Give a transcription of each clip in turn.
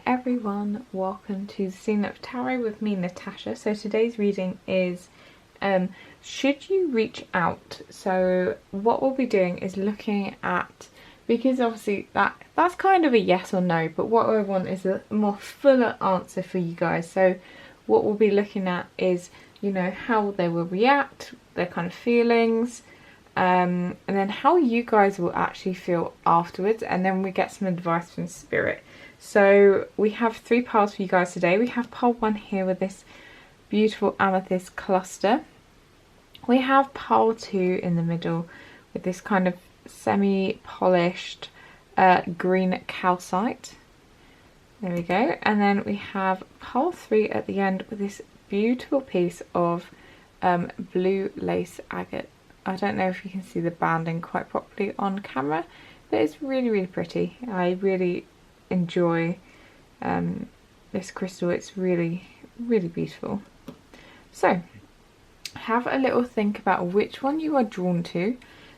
everyone, welcome to the Scene of Tarot with me, Natasha. So today's reading is should you reach out? So what we'll be doing is looking at, because obviously that's kind of a yes or no, but what I want is a more fuller answer for you guys. So what we'll be looking at is, you know, how they will react, their kind of feelings, and then how you guys will actually feel afterwards, and then we get some advice from Spirit. So we have 3 piles for you guys today. We have pile 1 here with this beautiful amethyst cluster. We have pile 2 in the middle with this kind of semi-polished green calcite. There we go. And then we have pile 3 at the end with this beautiful piece of blue lace agate. I don't know if you can see the banding quite properly on camera, but it's really, really pretty. I really enjoy this crystal. It's really, really beautiful. So have a little think about which one you are drawn to,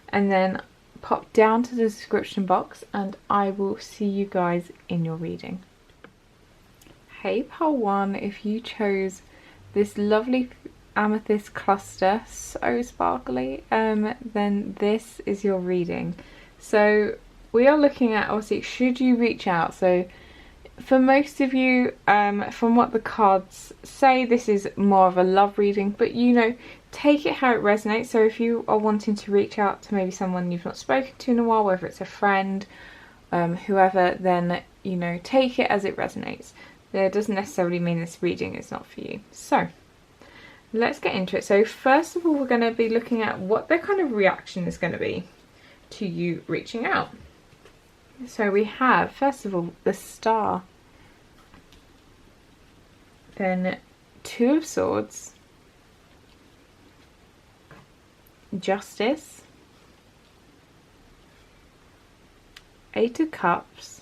and then pop down to the description box and I will see you guys in your reading. Hey pile 1, if you chose this lovely amethyst cluster, so sparkly, then this is your reading. So we are looking at, obviously, should you reach out? So for most of you, from what the cards say, this is more of a love reading, but you know, take it how it resonates. So if you are wanting to reach out to maybe someone you've not spoken to in a while, whether it's a friend, whoever, then, you know, take it as it resonates. That doesn't necessarily mean this reading is not for you. So let's get into it. So first of all, we're going to be looking at what their kind of reaction is going to be to you reaching out. So we have, first of all, the Star, then 2 of Swords, Justice, 8 of Cups,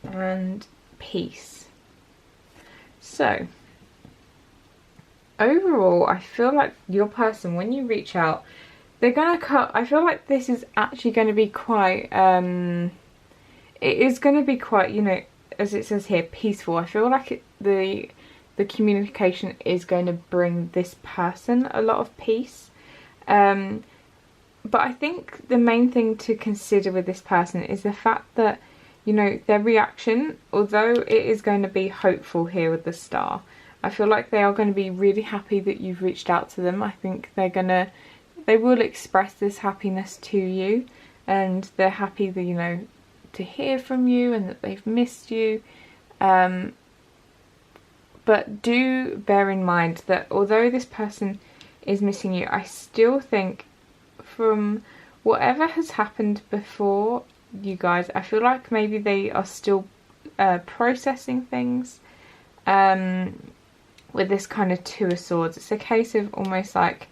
and Peace. So overall, I feel like your person, when you reach out, they're gonna cut. I feel like this is actually going to be quite it is going to be quite, you know, as it says here, peaceful. I feel like the communication is going to bring this person a lot of peace, but I think the main thing to consider with this person is the fact that, you know, their reaction, although it is going to be hopeful here with the Star, I feel like they are going to be really happy that you've reached out to them. I think they will express this happiness to you, and they're happy that, you know, to hear from you and that they've missed you. But do bear in mind that although this person is missing you, I still think from whatever has happened before you guys, I feel like maybe they are still processing things with this kind of 2 of Swords. It's a case of almost like,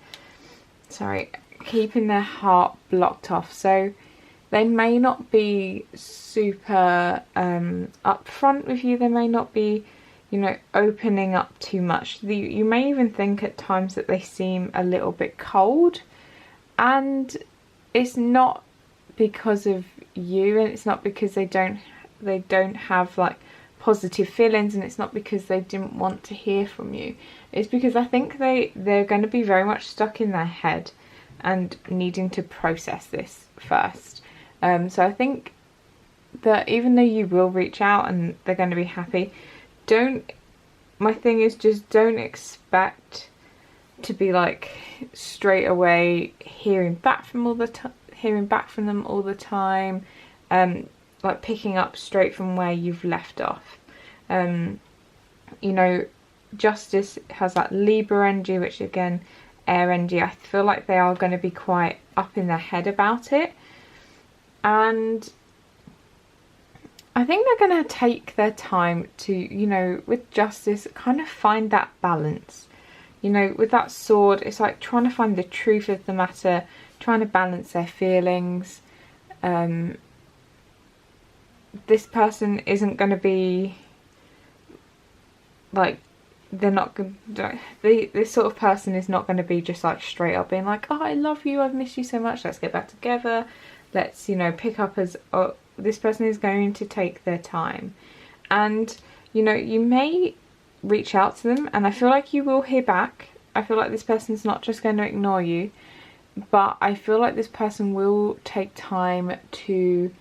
keeping their heart blocked off. So they may not be super upfront with you. They may not be, you know, opening up too much. You may even think at times that they seem a little bit cold, and it's not because of you, and it's not because they don't have like positive feelings, and it's not because they didn't want to hear from you. It's because I think they're going to be very much stuck in their head and needing to process this first. So I think that even though you will reach out and they're going to be happy, my thing is, just don't expect to be like straight away hearing back from them all the time, like picking up straight from where you've left off. You know, Justice has that Libra energy, which again, air energy. I feel like they are going to be quite up in their head about it, and I think they're going to take their time to, you know, with Justice, kind of find that balance. You know, with that Sword, it's like trying to find the truth of the matter, trying to balance their feelings. This person isn't going to be like, they're not going to, this sort of person is not going to be just like straight up being like, oh, I love you, I've missed you so much, let's get back together, let's, you know, pick up as this person is going to take their time. And, you know, you may reach out to them, and I feel like you will hear back. I feel like this person's not just going to ignore you, but I feel like this person will take time to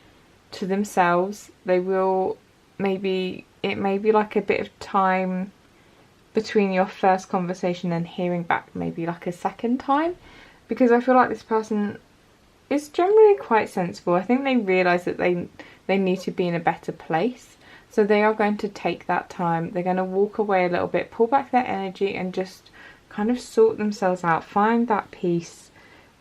themselves. They will, it may be like a bit of time between your first conversation and hearing back, maybe like a second time, because I feel like this person is generally quite sensible. I think they realise that they need to be in a better place, so they are going to take that time. They're going to walk away a little bit, pull back their energy, and just kind of sort themselves out, find that peace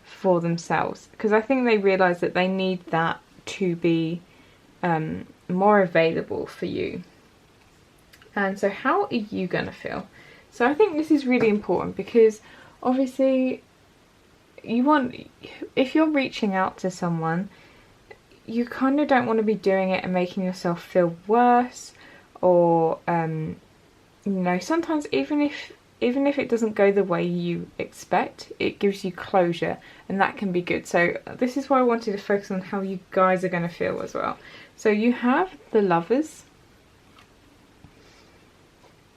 for themselves, because I think they realise that they need that to be more available for you. And so how are you going to feel? So I think this is really important, because obviously if you're reaching out to someone, you kind of don't want to be doing it and making yourself feel worse, or you know, sometimes even if it doesn't go the way you expect, it gives you closure, and that can be good. So this is why I wanted to focus on how you guys are going to feel as well. So you have the Lovers,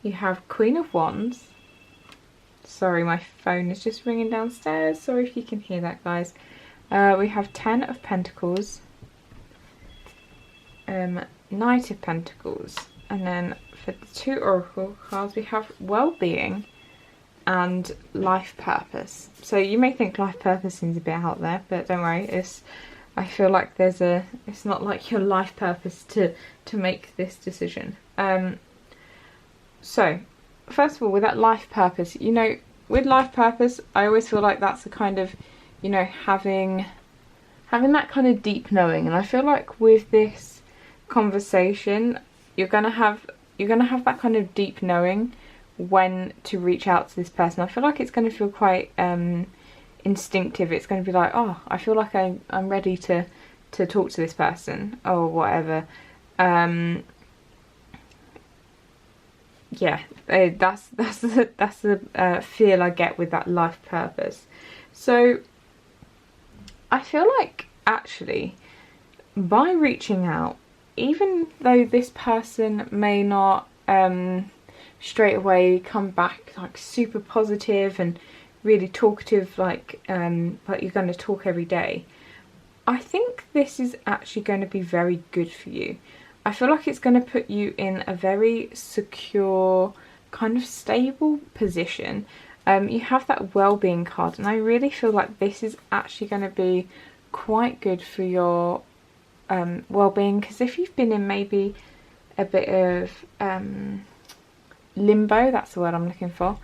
you have Queen of Wands. Sorry, my phone is just ringing downstairs. Sorry if you can hear that, guys. We have 10 of Pentacles, Knight of Pentacles, and then for the 2 Oracle cards we have Well-being and Life Purpose. So you may think Life Purpose seems a bit out there, but don't worry, I feel like it's not like your life purpose to make this decision. So first of all, with that life purpose, you know, with life purpose, I always feel like that's a kind of, you know, having that kind of deep knowing. And I feel like with this conversation, you're gonna have that kind of deep knowing when to reach out to this person. I feel like it's going to feel quite instinctive. It's going to be like, oh, I feel like I'm ready to talk to this person or whatever. Yeah, that's the feel I get with that life purpose. So I feel like actually by reaching out, even though this person may not straight away come back like super positive and really talkative, like you're going to talk every day, I think this is actually going to be very good for you. I feel like it's going to put you in a very secure, kind of stable position. You have that well-being card, and I really feel like this is actually going to be quite good for your well-being, because if you've been in maybe a bit of limbo, that's the word I'm looking for,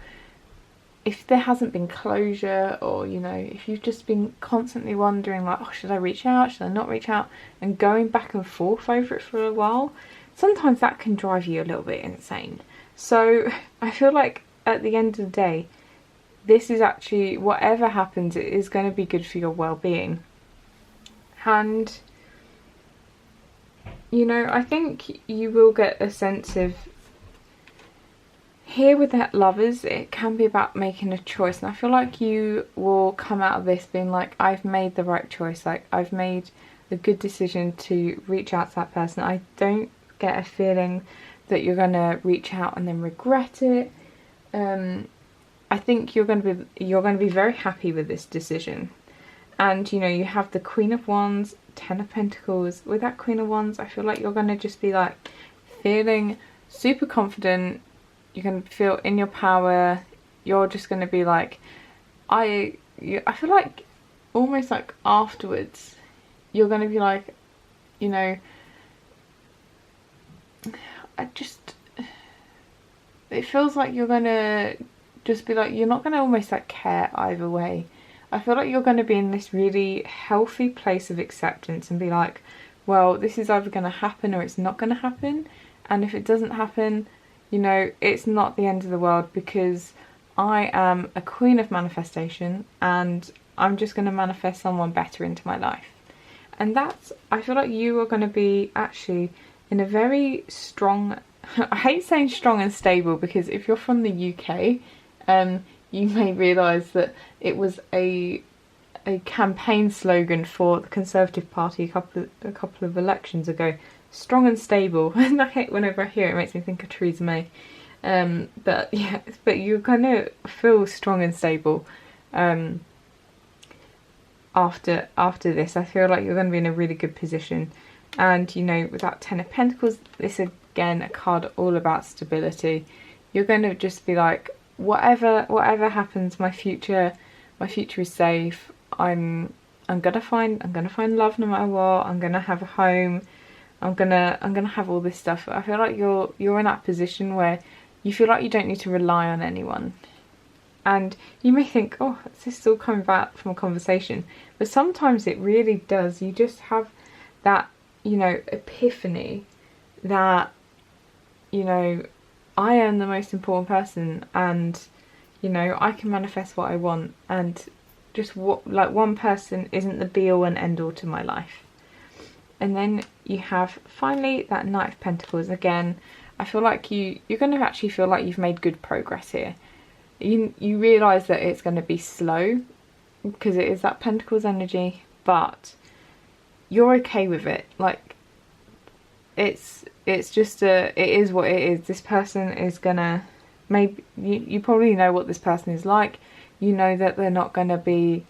if there hasn't been closure, or you know, if you've just been constantly wondering like, oh, should I reach out, should I not reach out, and going back and forth over it for a while, sometimes that can drive you a little bit insane. So I feel like at the end of the day, this is actually, whatever happens, it is going to be good for your well-being. And you know, I think you will get a sense of, here with that Lovers, it can be about making a choice, and I feel like you will come out of this being like, I've made the right choice, like I've made a good decision to reach out to that person. I don't get a feeling that you're going to reach out and then regret it. I think you're going to be very happy with this decision. And you know, you have the Queen of Wands, 10 of Pentacles. With that Queen of Wands, I feel like you're going to just be like feeling super confident. You're going to feel in your power. You're just going to be like, I feel like almost like afterwards, you're going to be like, you know, it feels like you're going to just be like, you're not going to almost like care either way. I feel like you're going to be in this really healthy place of acceptance and be like, well, this is either going to happen or it's not going to happen. And if it doesn't happen, you know, it's not the end of the world, because I am a queen of manifestation and I'm just going to manifest someone better into my life. And that's, I feel like you are going to be actually in a very strong, I hate saying strong and stable, because if you're from the UK, you may realise that it was a a campaign slogan for the Conservative Party a couple of elections ago. Strong and stable. And I hate whenever I hear it, it makes me think of Theresa May. But yeah, but you're gonna feel strong and stable after this. I feel like you're going to be in a really good position. And, you know, with that Ten of Pentacles, this again a card all about stability. You're going to just be like, whatever happens, my future is safe. I'm gonna find love no matter what. I'm gonna have a home. I'm gonna have all this stuff. I feel like you're in that position where you feel like you don't need to rely on anyone. And you may think, oh, this is all coming back from a conversation. But sometimes it really does. You just have that, you know, epiphany that, you know, I am the most important person, and, you know, I can manifest what I want, and just one person isn't the be all and end all to my life. And then you have finally that Knight of Pentacles. Again, I feel like you're going to actually feel like you've made good progress here. You realise that it's going to be slow because it is that Pentacles energy, but you're okay with it. Like, it's just it is what it is. This person is gonna, maybe you probably know what this person is like. You know that they're not going to be,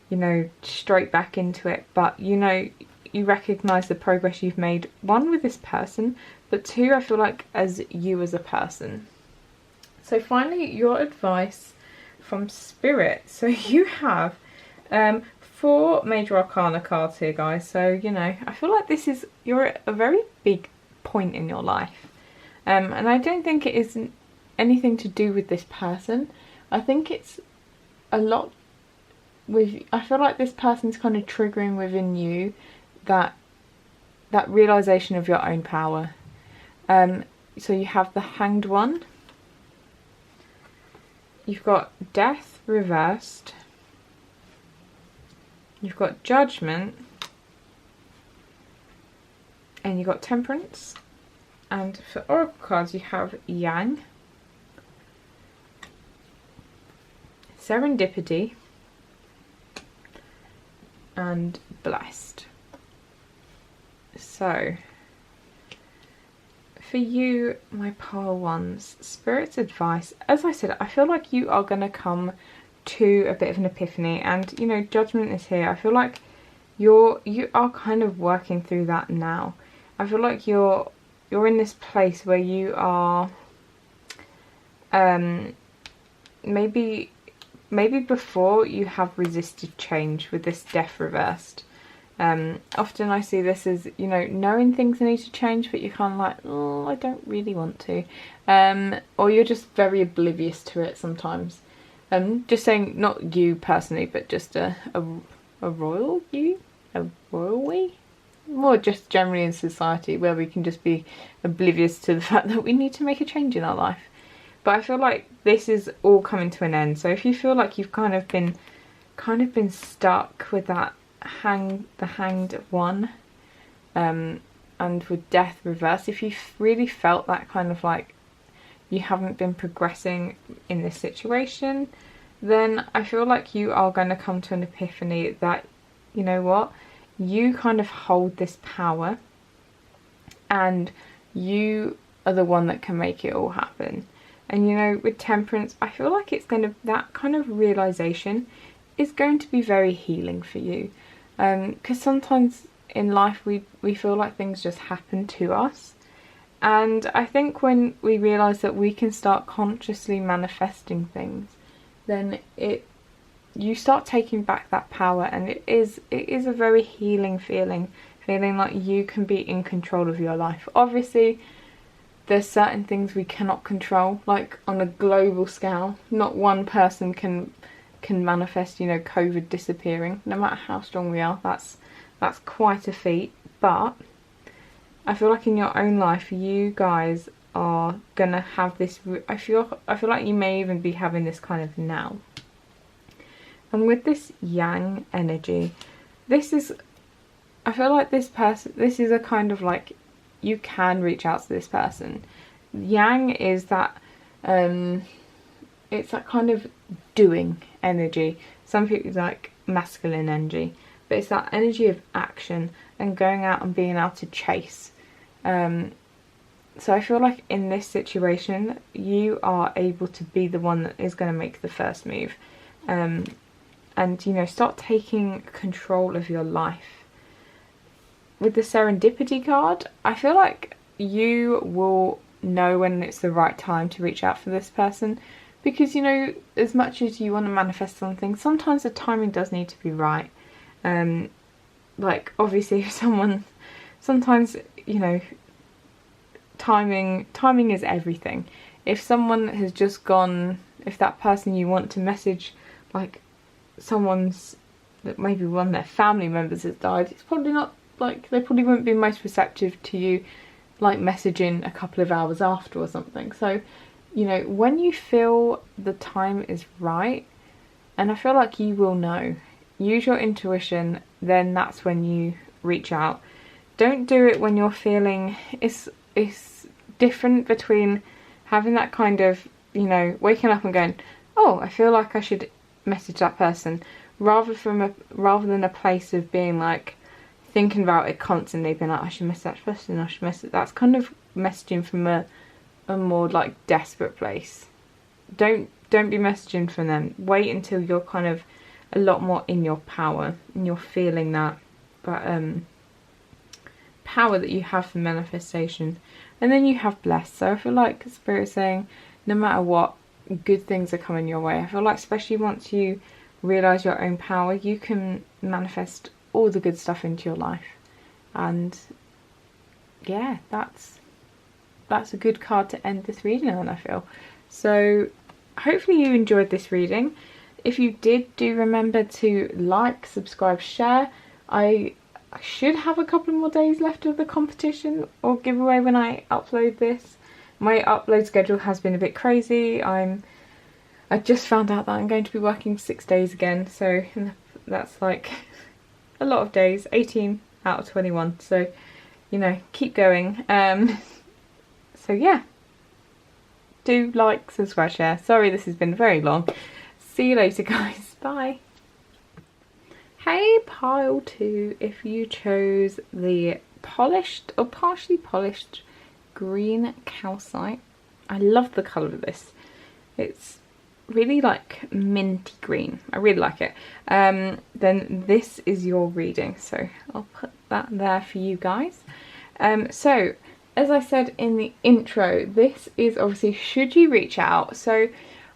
you know, straight back into it, but you know, you recognise the progress you've made, one, with this person, but two, I feel like as you as a person. So finally, your advice from Spirit. So you have 4 major arcana cards here, guys. So, you know, I feel like you're at a very big point in your life. And I don't think it is anything to do with this person. I think it's a lot with, I feel like this person's kind of triggering within you that realisation of your own power. So you have the Hanged One. You've got Death reversed. You've got Judgment. And you've got Temperance. And for Oracle cards you have Yang, Serendipity, and Blessed. So, for you, my pile ones, Spirit's advice, as I said, I feel like you are going to come to a bit of an epiphany, and, you know, Judgment is here. I feel like you are kind of working through that now. I feel like you're in this place where you are, maybe before you have resisted change with this Death reversed. Often I see this as, you know, knowing things need to change, but you're kind of like, oh, I don't really want to. Or you're just very oblivious to it sometimes. Just saying, not you personally, but just a royal you? A royal we? More just generally in society, where we can just be oblivious to the fact that we need to make a change in our life. But I feel like this is all coming to an end. So if you feel like you've kind of been stuck with that the Hanged One, and with Death reversed, if you've really felt that kind of like you haven't been progressing in this situation, then I feel like you are going to come to an epiphany that, you know what, you kind of hold this power and you are the one that can make it all happen. And, you know, with Temperance, I feel like it's going to, that kind of realisation is going to be very healing for you. Because sometimes in life we feel like things just happen to us. And I think when we realise that we can start consciously manifesting things, then you start taking back that power, and it is a very healing feeling like you can be in control of your life. Obviously, there's certain things we cannot control, like on a global scale. Not one person can manifest, you know, COVID disappearing. No matter how strong we are, that's quite a feat. But I feel like in your own life, you guys are gonna have this. I feel like you may even be having this kind of now. And with this Yang energy, I feel like this is a kind of like, you can reach out to this person. Yang is that, it's that kind of doing energy. some people like masculine energy, but it's that energy of action and going out and being able to chase. So I feel like in this situation, you are able to be the one that is going to make the first move. And, you know, start taking control of your life. With the serendipity card, I feel like you will know when it's the right time to reach out for this person. Because, you know, as much as you want to manifest something, sometimes the timing does need to be right. Like, obviously, if someone, sometimes, you know, timing is everything. If someone has just gone, if that person you want to message, like someone's, that maybe one of their family members has died, it's probably not, like, they probably wouldn't be most receptive to you like messaging a couple of hours after or something. So, you know, when you feel the time is right, and I feel like you will know, use your intuition, then that's when you reach out. Don't do it when you're feeling, it's different between having that kind of, you know, waking up and going, oh, I feel like I should message that person, rather than a place of being like thinking about it constantly, being like, I should message that person, I should message. That's kind of messaging from a more like desperate place. Don't be messaging from them. Wait until you're kind of a lot more in your power and you're feeling that power that you have for manifestation. And then you have blessed. So I feel like Spirit is saying, no matter what, good things are coming your way. I feel like especially once you realise your own power, you can manifest all the good stuff into your life. And yeah, that's a good card to end this reading on, I feel. So hopefully you enjoyed this reading. If you did, do remember to like, subscribe, share. I should have a couple more days left of the competition or giveaway when I upload this. My upload schedule has been a bit crazy. I just found out that I'm going to be working 6 days again, so that's like a lot of days, 18 out of 21. So, you know, keep going. So yeah, do like, subscribe, share. Sorry this has been very long. See you later, guys. Bye. Hey, pile 2, if you chose the polished or partially polished green calcite. I love the colour of this. It's really like minty green. I really like it. Then this is your reading. So I'll put that there for you guys. So as I said in the intro, this is obviously should you reach out. So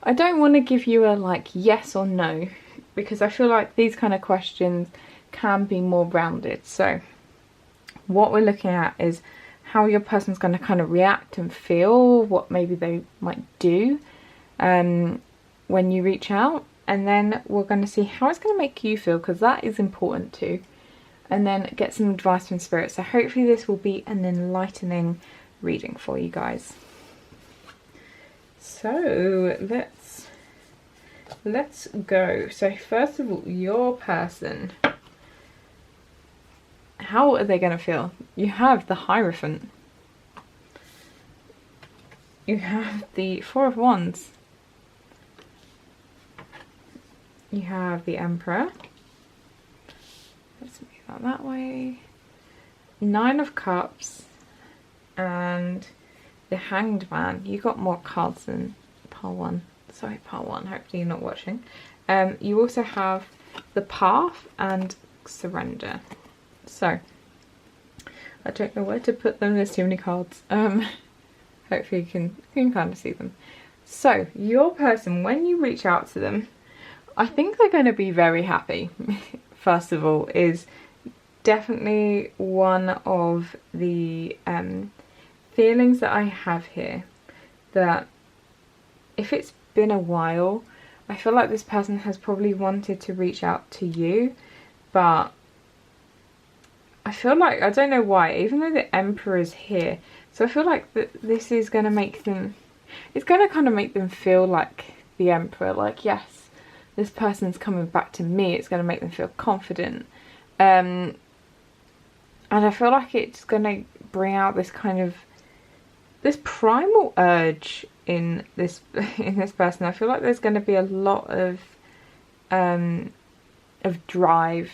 I don't want to give you a like yes or no, because I feel like these kind of questions can be more rounded. So what we're looking at is how your person's going to kind of react and feel, what maybe they might do when you reach out. And then we're going to see how it's going to make you feel, because that is important too. And then get some advice from Spirit. So hopefully this will be an enlightening reading for you guys. So let's go. So first of all, your person, how are they going to feel? You have the Hierophant, you have the Four of Wands, you have the Emperor, let's move that way, Nine of Cups, and the Hanged Man. You got more cards than pile 1. Sorry, pile 1, hopefully you're not watching. You also have the Path and Surrender. So, I don't know where to put them, there's too many cards. Hopefully you can kind of see them. So, your person, when you reach out to them, I think they're going to be very happy. First of all, is definitely one of the feelings that I have here, that if it's been a while, I feel like this person has probably wanted to reach out to you, but I feel like, I don't know why, even though the Emperor is here, so I feel like that this is going to make them, it's going to kind of make them feel like the Emperor, like yes, this person's coming back to me. It's going to make them feel confident, and I feel like it's going to bring out this kind of, this primal urge in this person. I feel like there's going to be a lot of of drive.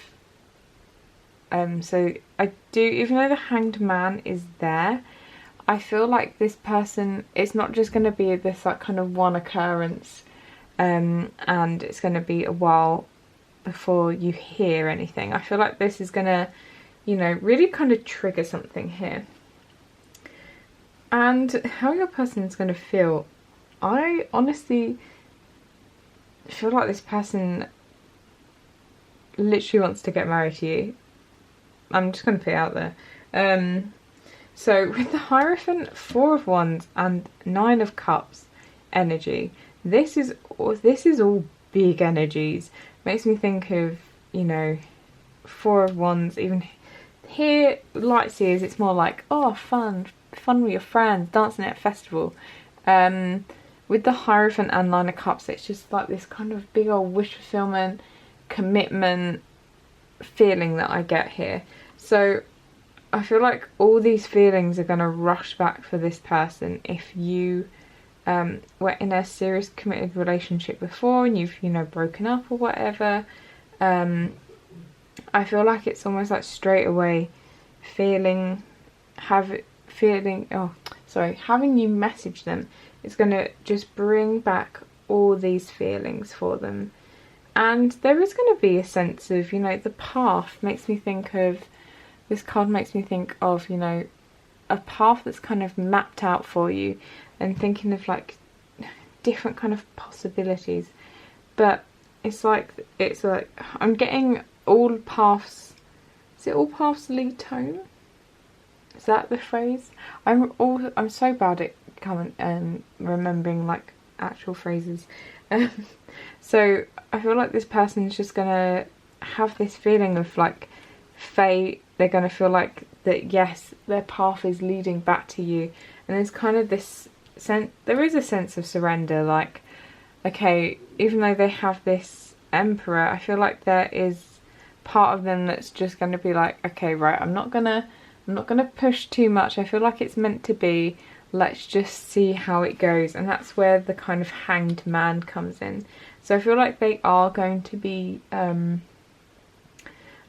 So I do, even though the Hanged Man is there, I feel like this person, it's not just going to be this like kind of one occurrence, and it's going to be a while before you hear anything. I feel like this is going to, you know, really kind of trigger something here. And how your person is going to feel, I honestly feel like this person literally wants to get married to you. I'm just going to put it out there. So with the Hierophant, 4 of Wands and 9 of Cups energy, this is all big energies. Makes me think of, you know, 4 of Wands. Even here, Lightseers, it's more like, oh, fun with your friends, dancing at a festival. With the Hierophant and 9 of Cups, it's just like this kind of big old wish fulfillment, commitment feeling that I get here. So I feel like all these feelings are going to rush back for this person if you were in a serious committed relationship before and you've, you know, broken up or whatever. I feel like it's almost like straight away having you message them, it's going to just bring back all these feelings for them. And there is going to be a sense of, you know, the path makes me think of, this card makes me think of, you know, a path that's kind of mapped out for you, and thinking of like different kind of possibilities. But it's like I'm getting all paths. Is it all paths lead home? Is that the phrase? I'm so bad at remembering like actual phrases. So I feel like this person is just gonna have this feeling of like fate. They're gonna feel like that, yes, their path is leading back to you, and there's kind of this sense. There is a sense of surrender. Like, okay, even though they have this Emperor, I feel like there is part of them that's just gonna be like, okay, right, I'm not gonna push too much. I feel like it's meant to be. Let's just see how it goes. And that's where the kind of Hanged Man comes in. So I feel like they are going to be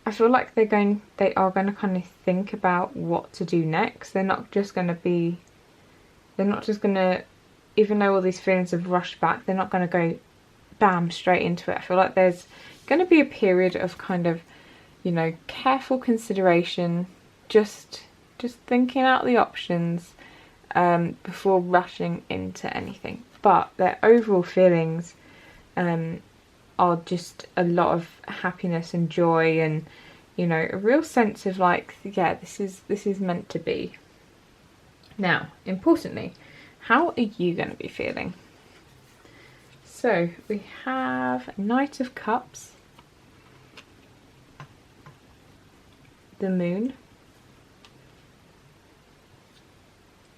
I feel like they are going to kind of think about what to do next. They're not just going to, even though all these feelings have rushed back, they're not going to go bam straight into it. I feel like there's going to be a period of kind of, you know, careful consideration, just thinking out the options before rushing into anything. But their overall feelings are just a lot of happiness and joy, and, you know, a real sense of like, yeah, this is meant to be. Now, importantly, how are you going to be feeling? So we have Knight of Cups, the Moon,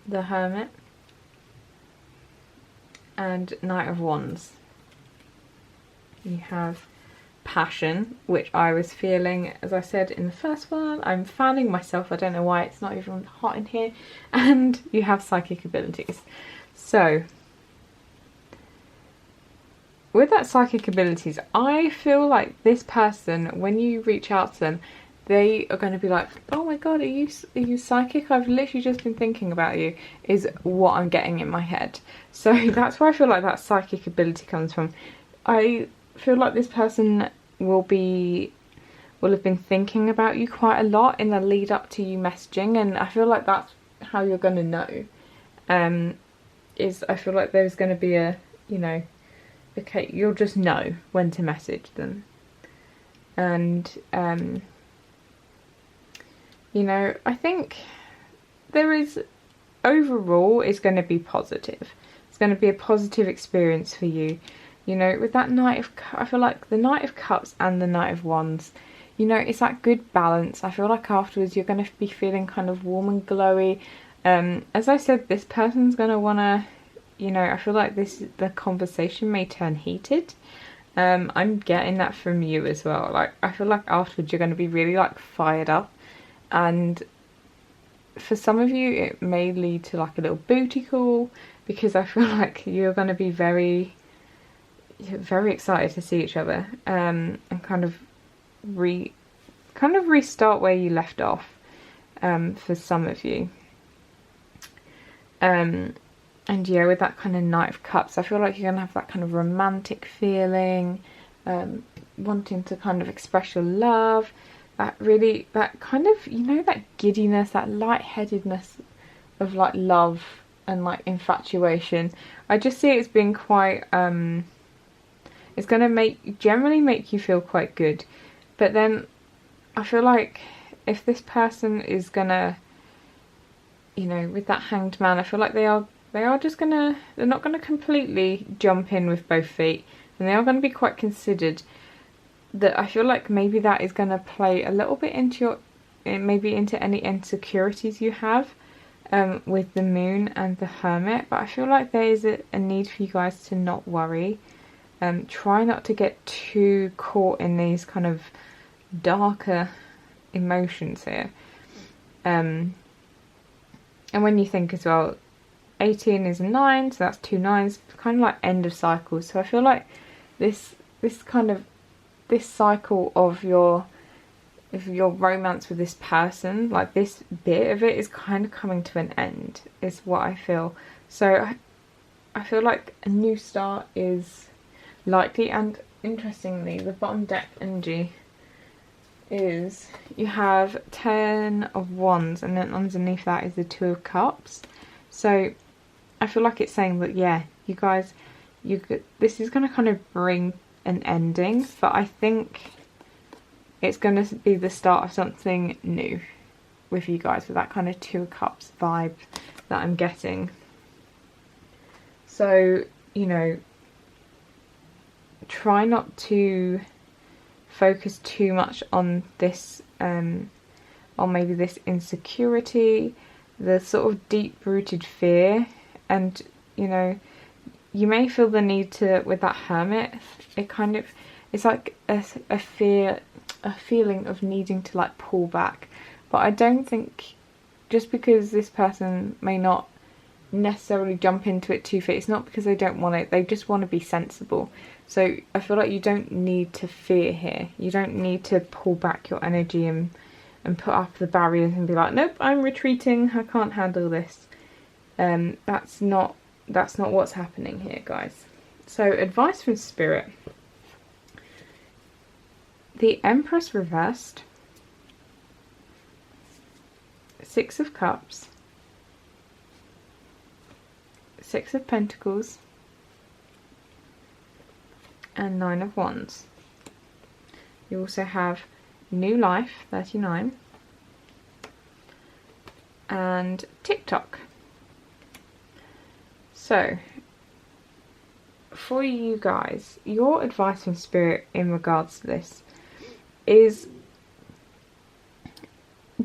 the Hermit, and Knight of Wands. You have Passion, which I was feeling, as I said in the first one. I'm fanning myself, I don't know why, it's not even hot in here. And you have Psychic abilities. So with that Psychic abilities, I feel like this person, when you reach out to them, they are going to be like, oh my god, are you psychic? I've literally just been thinking about you, is what I'm getting in my head. So that's where I feel like that psychic ability comes from. I feel like this person will have been thinking about you quite a lot in the lead up to you messaging, and I feel like that's how you're going to know. I feel like there's going to be a, you know, okay, you'll just know when to message them. And you know, I think there is, overall, is going to be positive. It's going to be a positive experience for you. You know, with that I feel like the Knight of Cups and the Knight of Wands, you know, it's that good balance. I feel like afterwards you're going to be feeling kind of warm and glowy. As I said, this person's going to want to, you know, I feel like the conversation may turn heated. I'm getting that from you as well. Like, I feel like afterwards you're going to be really like fired up, and for some of you it may lead to like a little booty call, because I feel like you're going to be very, very excited to see each other, and kind of restart where you left off, for some of you. And yeah, with that kind of Knight of Cups, I feel like you're gonna have that kind of romantic feeling, wanting to kind of express your love, that kind of, you know, that giddiness, that lightheadedness of like love and like infatuation. I just see it as being quite, it's gonna generally make you feel quite good. But then I feel like if this person is gonna, you know, with that Hanged Man, I feel like they're not gonna completely jump in with both feet, and they are gonna be quite considered. That I feel like maybe that is gonna play a little bit into into any insecurities you have, with the Moon and the Hermit. But I feel like there is a need for you guys to not worry. Try not to get too caught in these kind of darker emotions here. And when you think as well, 18 is a 9, so that's 2 9s, kind of like end of cycles. So I feel like this cycle of your romance with this person, like this bit of it is kind of coming to an end, is what I feel. So I feel like a new start is likely. And interestingly, the bottom deck energy is you have 10 of Wands, and then underneath that is the 2 of Cups. So I feel like it's saying that, yeah, you guys, this is going to kind of bring an ending, but I think it's going to be the start of something new with you guys, with that kind of 2 of Cups vibe that I'm getting. So, you know, try not to focus too much on this, on maybe this insecurity, the sort of deep-rooted fear. And, you know, you may feel the need to, with that Hermit, it's like a feeling of needing to like pull back. But I don't think, just because this person may not necessarily jump into it 2 feet, it's not because they don't want it, they just want to be sensible. So I feel like you don't need to fear here. You don't need to pull back your energy and put up the barriers and be like, nope, I'm retreating, I can't handle this. That's not what's happening here, guys. So advice from Spirit. The Empress reversed, 6 of Cups, 6 of Pentacles, and 9 of Wands. You also have New Life, 39, and TikTok. So, for you guys, your advice from Spirit in regards to this is,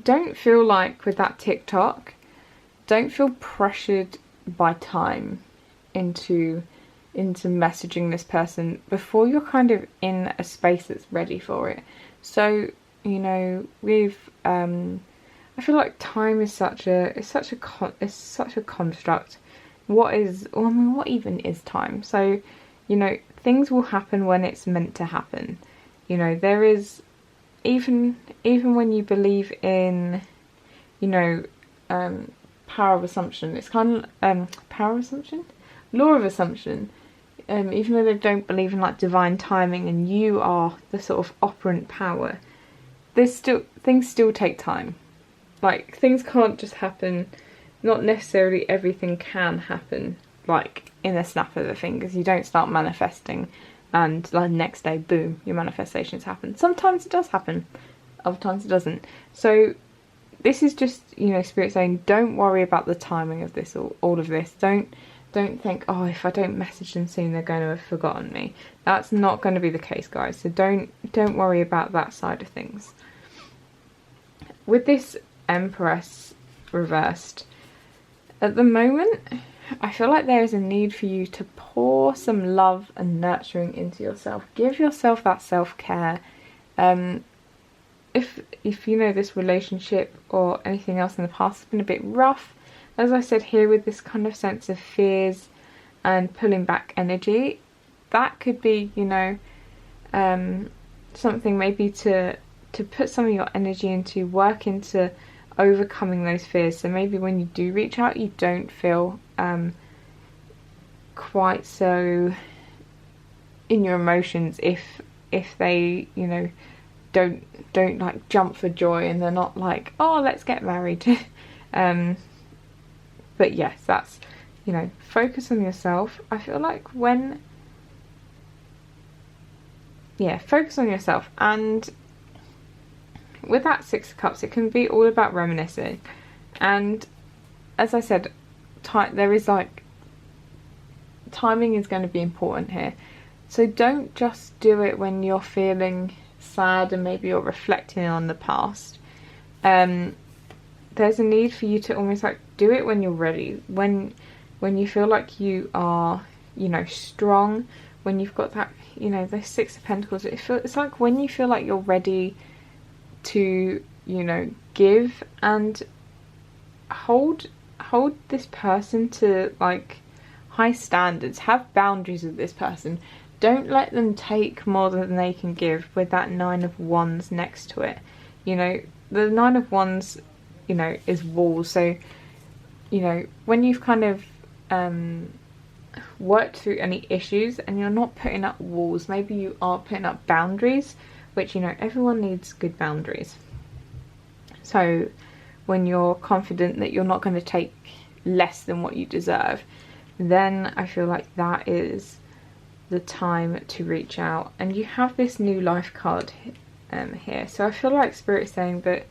don't feel like with that TikTok, don't feel pressured by time into messaging this person before you're kind of in a space that's ready for it. So, you know, with I feel like time is such a construct. What even is time? So, you know, things will happen when it's meant to happen. You know, there is, even when you believe in, you know, power of assumption, it's kind of power of assumption, law of assumption. Even though they don't believe in like divine timing and you are the sort of operant power, things still take time. Like, things can't just happen. Not necessarily everything can happen like in a snap of the fingers. You don't start manifesting and like next day, boom, your manifestations happen. Sometimes it does happen, other times it doesn't. So this is just, you know, Spirit saying, don't worry about the timing of this or all of this. Don't think, oh, if I don't message them soon, they're going to have forgotten me. That's not going to be the case, guys. So don't worry about that side of things. With this Empress reversed, at the moment, I feel like there is a need for you to pour some love and nurturing into yourself. Give yourself that self-care. If you know this relationship or anything else in the past has been a bit rough, as I said here, with this kind of sense of fears and pulling back energy, that could be, you know, something maybe to put some of your energy into, work into overcoming those fears. So maybe when you do reach out, you don't feel quite so in your emotions if they, you know, don't like jump for joy, and they're not like, oh, let's get married. But yes, that's, you know, focus on yourself. I feel like focus on yourself. And with that Six of Cups, it can be all about reminiscing. And as I said, there is like, timing is going to be important here. So don't just do it when you're feeling sad and maybe you're reflecting on the past. There's a need for you to almost like do it when you're ready, when you feel like you are, you know, strong, when you've got that, you know, the Six of Pentacles. It's like when you feel like you're ready to, you know, give and hold this person to like high standards. Have boundaries with this person. Don't let them take more than they can give, with that Nine of Wands next to it. You know, the Nine of Wands, you know, is walls. So, you know, when you've kind of worked through any issues and you're not putting up walls, maybe you are putting up boundaries, which, you know, everyone needs good boundaries. So when you're confident that you're not going to take less than what you deserve, then I feel like that is the time to reach out. And you have this new life card here. So I feel like Spirit's saying that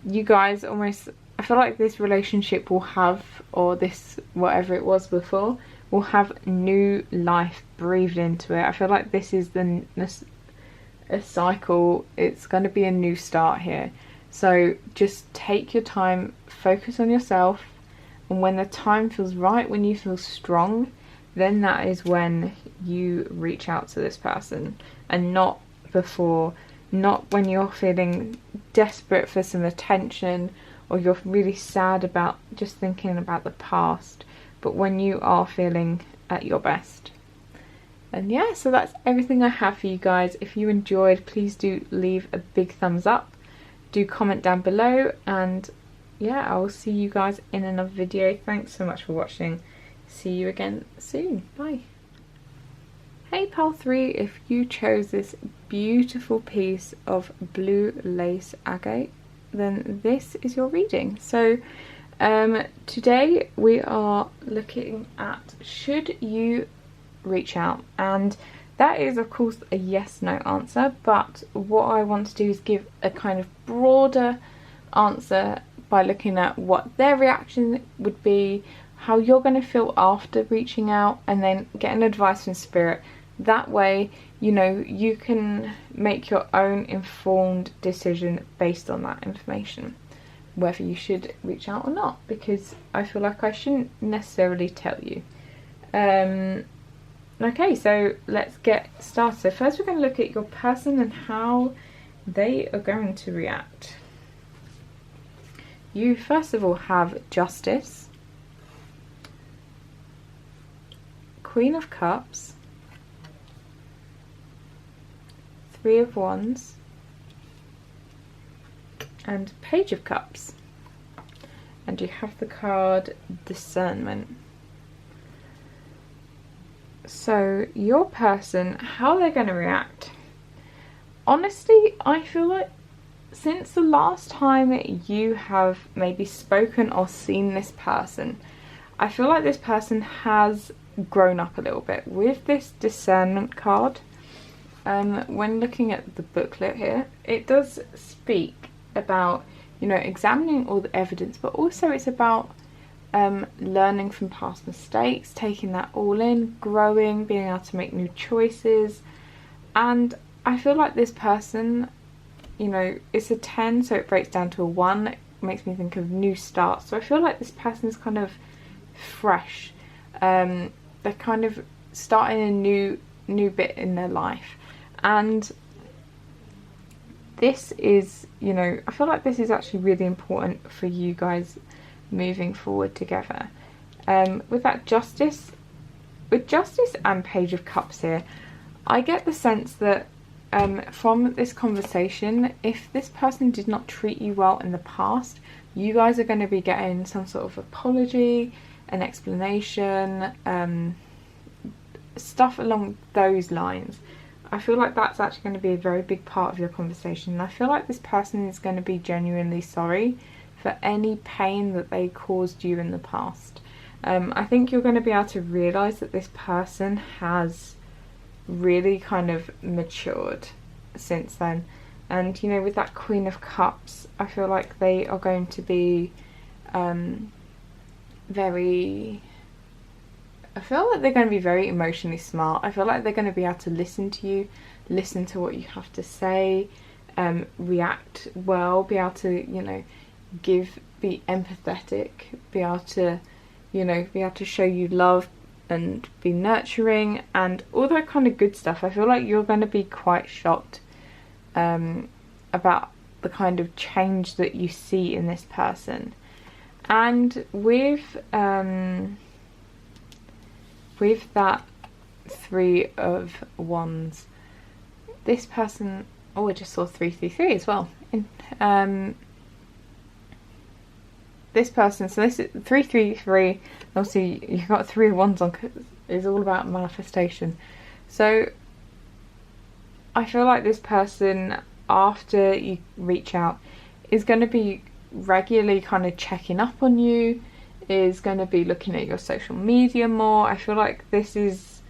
you guys almost, I feel like this relationship will have, or this, whatever it was before, will have new life breathed into it. I feel like this is a cycle. It's going to be a new start here. So just take your time, focus on yourself, and when the time feels right, when you feel strong, then that is when you reach out to this person, and not before. Not when you're feeling desperate for some attention, or you're really sad about just thinking about the past, but when you are feeling at your best. And yeah, so that's everything I have for you guys. If you enjoyed, please do leave a big thumbs up. Do comment down below, and yeah, I will see you guys in another video. Thanks so much for watching. See you again soon. Bye. Hey pile 3, if you chose this beautiful piece of blue lace agate, then this is your reading. So today we are looking at, should you reach out? And that is of course a yes/no answer, but what I want to do is give a kind of broader answer by looking at what their reaction would be, how you're going to feel after reaching out, and then getting advice from Spirit. That way, you know, you can make your own informed decision based on that information, whether you should reach out or not, because I feel like I shouldn't necessarily tell you. Okay, so let's get started. So first we're going to look at your person and how they are going to react. You first of all have Justice, Queen of Cups, Three of Wands, and Page of Cups. And you have the card Discernment. So your person, how they're going to react. Honestly, I feel like since the last time you have maybe spoken or seen this person, I feel like this person has grown up a little bit. With this Discernment card, when looking at the booklet here, it does speak about, you know, examining all the evidence, but also it's about learning from past mistakes, taking that all in, growing, being able to make new choices. And I feel like this person, you know, it's a 10, so it breaks down to a 1. It makes me think of new starts. So I feel like this person is kind of fresh. They're kind of starting a new bit in their life. And this is, you know, I feel like this is actually really important for you guys moving forward together. With that Justice, with Justice and Page of Cups here, I get the sense that from this conversation, if this person did not treat you well in the past, you guys are going to be getting some sort of apology, an explanation, stuff along those lines. I feel like that's actually going to be a very big part of your conversation. And I feel like this person is going to be genuinely sorry for any pain that they caused you in the past. I think you're going to be able to realise that this person has really kind of matured since then. And, you know, with that Queen of Cups, I feel like they are going to be very... I feel like they're going to be very emotionally smart. I feel like they're going to be able to listen to you, listen to what you have to say, react well, be able to, you know, be empathetic, be able to, you know, be able to show you love and be nurturing and all that kind of good stuff. I feel like you're going to be quite shocked about the kind of change that you see in this person. And with that Three of Wands, this person, oh, I just saw 333 as well. This person, so this is 333, obviously you've got 3 of Wands on, is all about manifestation. So I feel like this person, after you reach out, is going to be regularly kind of checking up on you, is going to be looking at your social media more. I feel like this is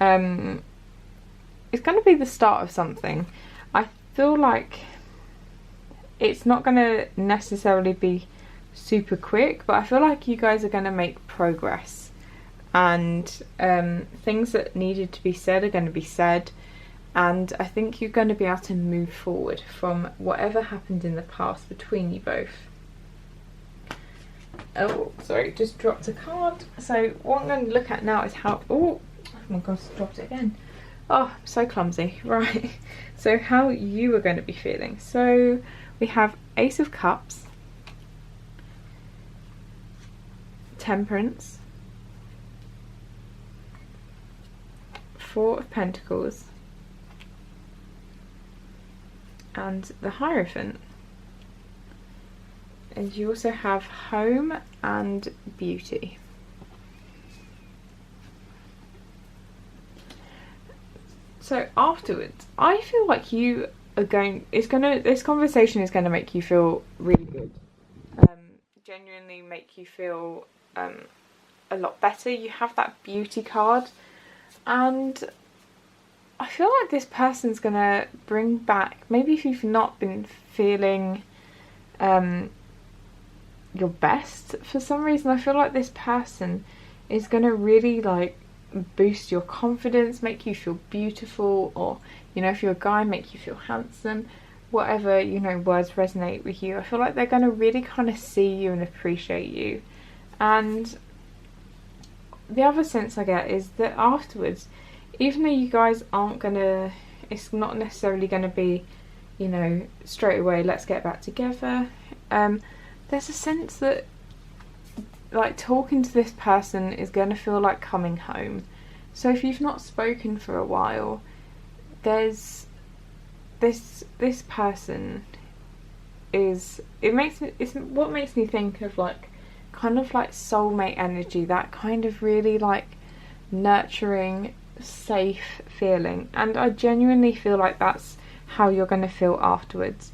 it's going to be the start of something. I feel like it's not going to necessarily be super quick, but I feel like you guys are going to make progress, and things that needed to be said are going to be said, and I think you're going to be able to move forward from whatever happened in the past between you both. Oh, sorry, just dropped a card. So what I'm going to look at now is how... Oh my gosh, dropped it again. Oh, I'm so clumsy. Right, so how you are going to be feeling. So we have Ace of Cups, Temperance, Four of Pentacles, and the Hierophant. And you also have Home and Beauty. So afterwards, I feel like you are this conversation is going to make you feel really good. Genuinely make you feel a lot better. You have that beauty card, and I feel like this person's going to bring back, maybe if you've not been feeling your best for some reason, I feel like this person is going to really like boost your confidence, make you feel beautiful, or, you know, if you're a guy, make you feel handsome, whatever, you know, words resonate with you. I feel like they're going to really kind of see you and appreciate you. And the other sense I get is that afterwards, even though you guys aren't going to, it's not necessarily going to be, you know, straight away, let's get back together, there's a sense that like talking to this person is going to feel like coming home. So if you've not spoken for a while, there's this person is, it's what makes me think of like kind of like soulmate energy, that kind of really like nurturing, safe feeling. And I genuinely feel like that's how you're going to feel afterwards.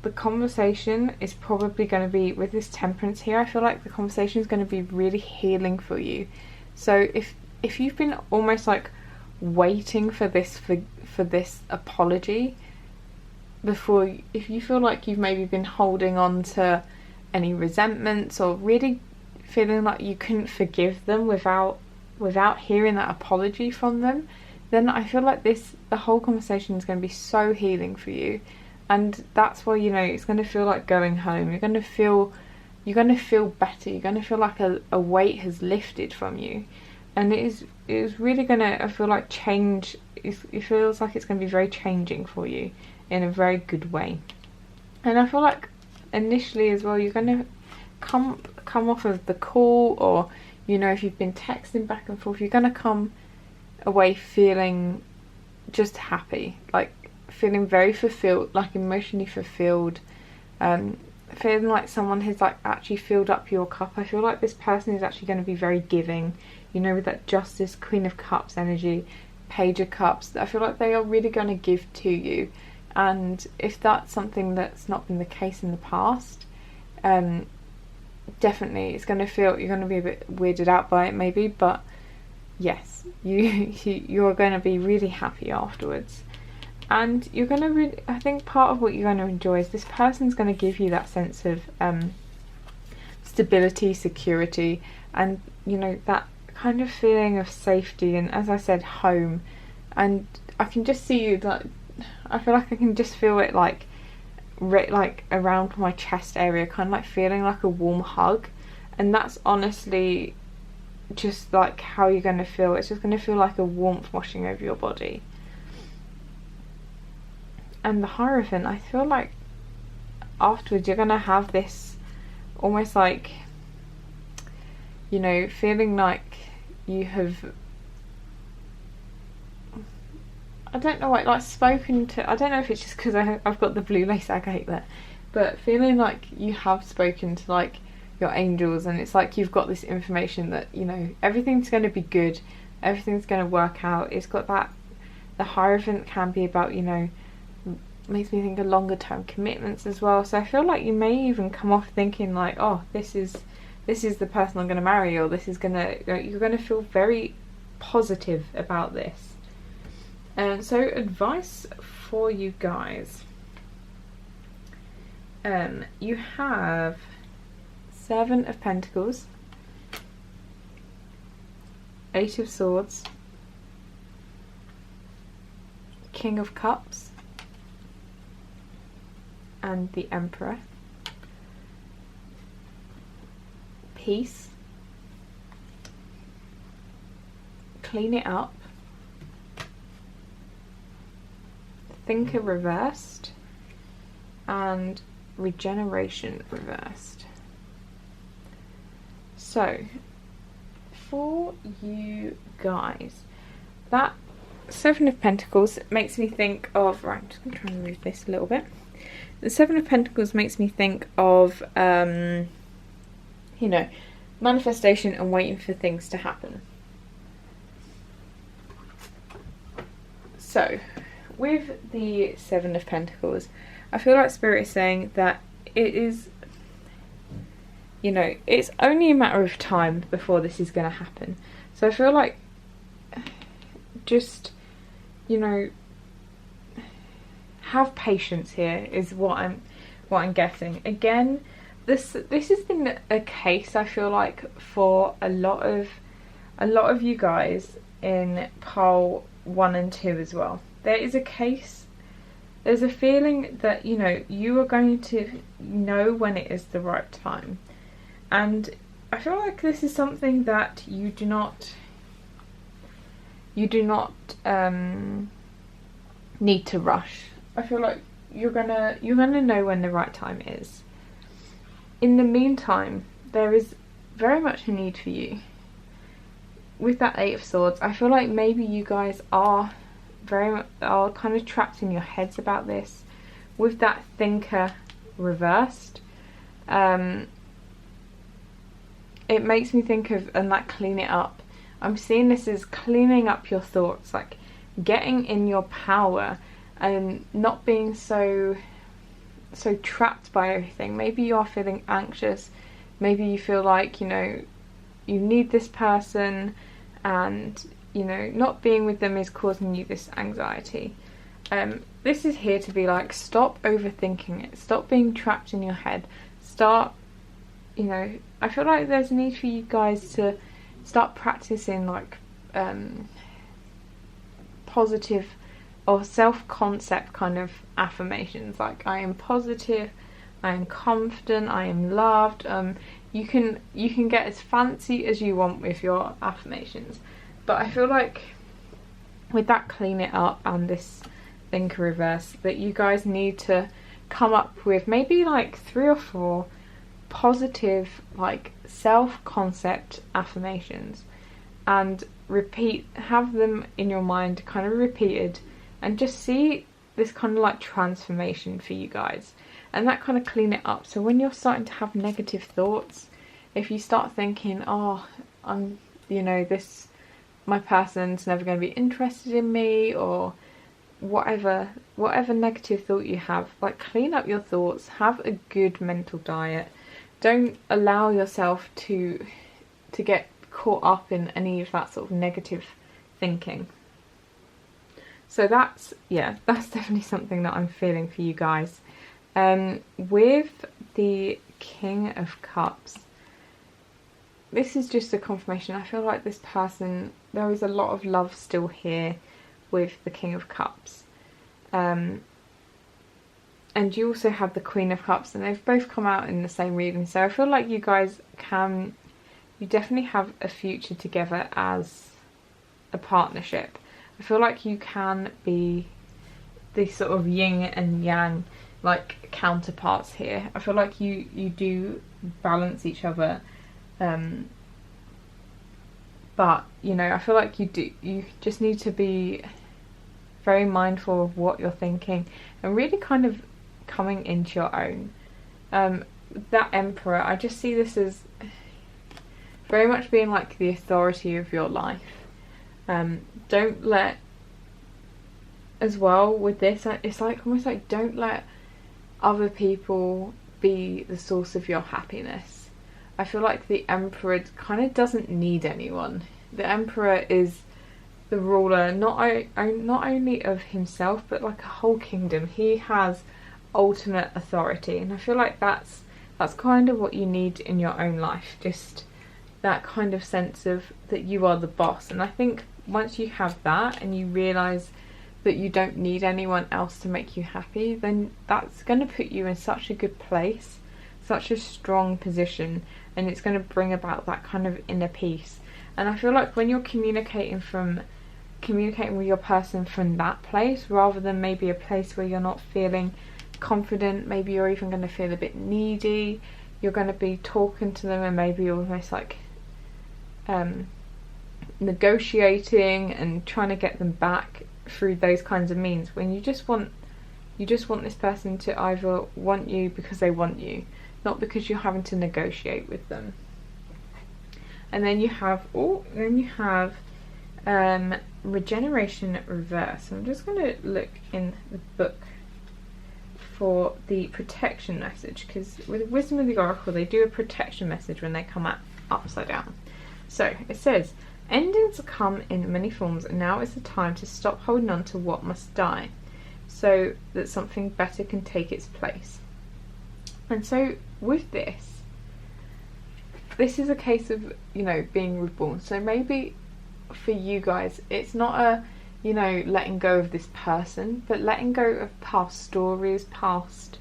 The conversation is probably going to be, with this Temperance here, I feel like the conversation is going to be really healing for you. So if you've been almost like waiting for this for this apology before, if you feel like you've maybe been holding on to any resentments or really feeling like you couldn't forgive them without hearing that apology from them, then I feel like the whole conversation is going to be so healing for you. And that's why, you know, it's going to feel like going home. You're going to feel better. You're going to feel like a weight has lifted from you. And it is really going to, I feel like, change. It feels like it's going to be very changing for you in a very good way. And I feel like initially as well, you're going to come off of the call, or, you know, if you've been texting back and forth, you're going to come away feeling just happy, like feeling very fulfilled, like emotionally fulfilled, feeling like someone has like actually filled up your cup. I feel like this person is actually going to be very giving, you know, with that Justice, Queen of Cups energy, Page of Cups. I feel like they are really going to give to you. And if that's something that's not been the case in the past, definitely it's going to feel, you're going to be a bit weirded out by it maybe, but yes, you're going to be really happy afterwards. And you're going to really, I think part of what you're going to enjoy is this person's going to give you that sense of stability, security, and, you know, that kind of feeling of safety, and as I said, home. And I can just see you, like, I feel like I can just feel it like around my chest area, kind of like feeling like a warm hug. And that's honestly just like how you're going to feel. It's just going to feel like a warmth washing over your body. And the Hierophant, I feel like afterwards you're going to have this almost like, you know, feeling like you have, I don't know what, like spoken to, I don't know if it's just because I've got the blue lace agate there, but feeling like you have spoken to like your angels, and it's like you've got this information that, you know, everything's going to be good, everything's going to work out. It's got that, the Hierophant can be about, you know, makes me think of longer term commitments as well. So I feel like you may even come off thinking like, oh, this is the person I'm going to marry, or this is going to, you're going to feel very positive about this. And so advice for you guys, you have 7 of Pentacles, 8 of Swords, King of Cups, and the Emperor. Peace, clean it up, Thinker reversed, and Regeneration reversed. So for you guys, that 7 of Pentacles makes me think of, right, I'm just going to try and move this a little bit. The 7 of Pentacles makes me think of, you know, manifestation and waiting for things to happen. So, with the 7 of Pentacles, I feel like Spirit is saying that it is, you know, it's only a matter of time before this is going to happen. So I feel like just, you know, have patience here is what I'm getting. Again, this has been a case, I feel like, for a lot of you guys in pile 1 and 2 as well. There is a case, there's a feeling that, you know, you are going to know when it is the right time. And I feel like this is something that you do not need to rush. I feel like you're gonna know when the right time is. In the meantime, there is very much a need for you. With that 8 of Swords, I feel like maybe you guys are kind of trapped in your heads about this. With that Thinker reversed, it makes me think of, and like, clean it up. I'm seeing this as cleaning up your thoughts, like getting in your power and not being so trapped by everything. Maybe you are feeling anxious, maybe you feel like, you know, you need this person, and, you know, not being with them is causing you this anxiety. This is here to be like, stop overthinking it, stop being trapped in your head, start, you know, I feel like there's a need for you guys to start practicing like positive or self-concept kind of affirmations, like I am positive, I am confident, I am loved. You can get as fancy as you want with your affirmations, but I feel like with that clean it up and this Thinker reverse, that you guys need to come up with maybe like 3 or 4 positive, like, self-concept affirmations, and have them in your mind kind of repeated, and just see this kind of like transformation for you guys, and that kind of clean it up. So when you're starting to have negative thoughts, if you start thinking, oh, my person's never going to be interested in me, or whatever negative thought you have, like, clean up your thoughts, have a good mental diet. Don't allow yourself to get caught up in any of that sort of negative thinking. So that's definitely something that I'm feeling for you guys. With the King of Cups, this is just a confirmation. I feel like this person, there is a lot of love still here with the King of Cups. And you also have the Queen of Cups, and they've both come out in the same reading. So I feel like you guys you definitely have a future together as a partnership. I feel like you can be this sort of yin and yang, like, counterparts here. I feel like you do balance each other. But, you know, I feel like you just need to be very mindful of what you're thinking and really kind of coming into your own. That Emperor, I just see this as very much being like the authority of your life. Don't let, as well with this, it's like almost like, don't let other people be the source of your happiness. I feel like the Emperor kind of doesn't need anyone. The Emperor is the ruler not only of himself, but like a whole kingdom. He has ultimate authority, and I feel like that's kind of what you need in your own life, just that kind of sense of that you are the boss. And I think once you have that and you realise that you don't need anyone else to make you happy, then that's going to put you in such a good place, such a strong position, and it's going to bring about that kind of inner peace. And I feel like when you're communicating with your person from that place, rather than maybe a place where you're not feeling confident, maybe you're even going to feel a bit needy, you're going to be talking to them and maybe almost like negotiating and trying to get them back through those kinds of means, when you just want this person to either want you because they want you, not because you're having to negotiate with them. And then you have regeneration reverse. I'm just going to look in the book for the protection message, because with Wisdom of the Oracle they do a protection message when they come out upside down. So it says, endings come in many forms, and now is the time to stop holding on to what must die, so that something better can take its place. And so with this is a case of, you know, being reborn. So maybe for you guys, it's not a, you know, letting go of this person, but letting go of past stories, past,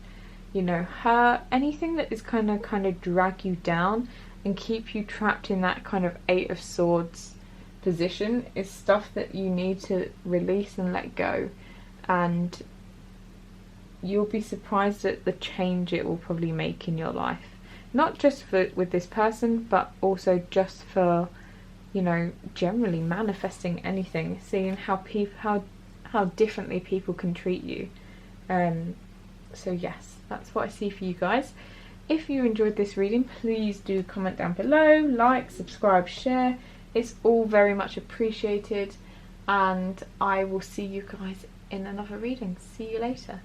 you know, hurt, anything that is kind of drag you down and keep you trapped in that kind of Eight of Swords position, is stuff that you need to release and let go. And you'll be surprised at the change it will probably make in your life, not just with this person, but also just for, you know, generally manifesting anything, seeing how differently people can treat you. So yes, that's what I see for you guys. If you enjoyed this reading, please do comment down below, like, subscribe, share. It's all very much appreciated, and I will see you guys in another reading. See you later.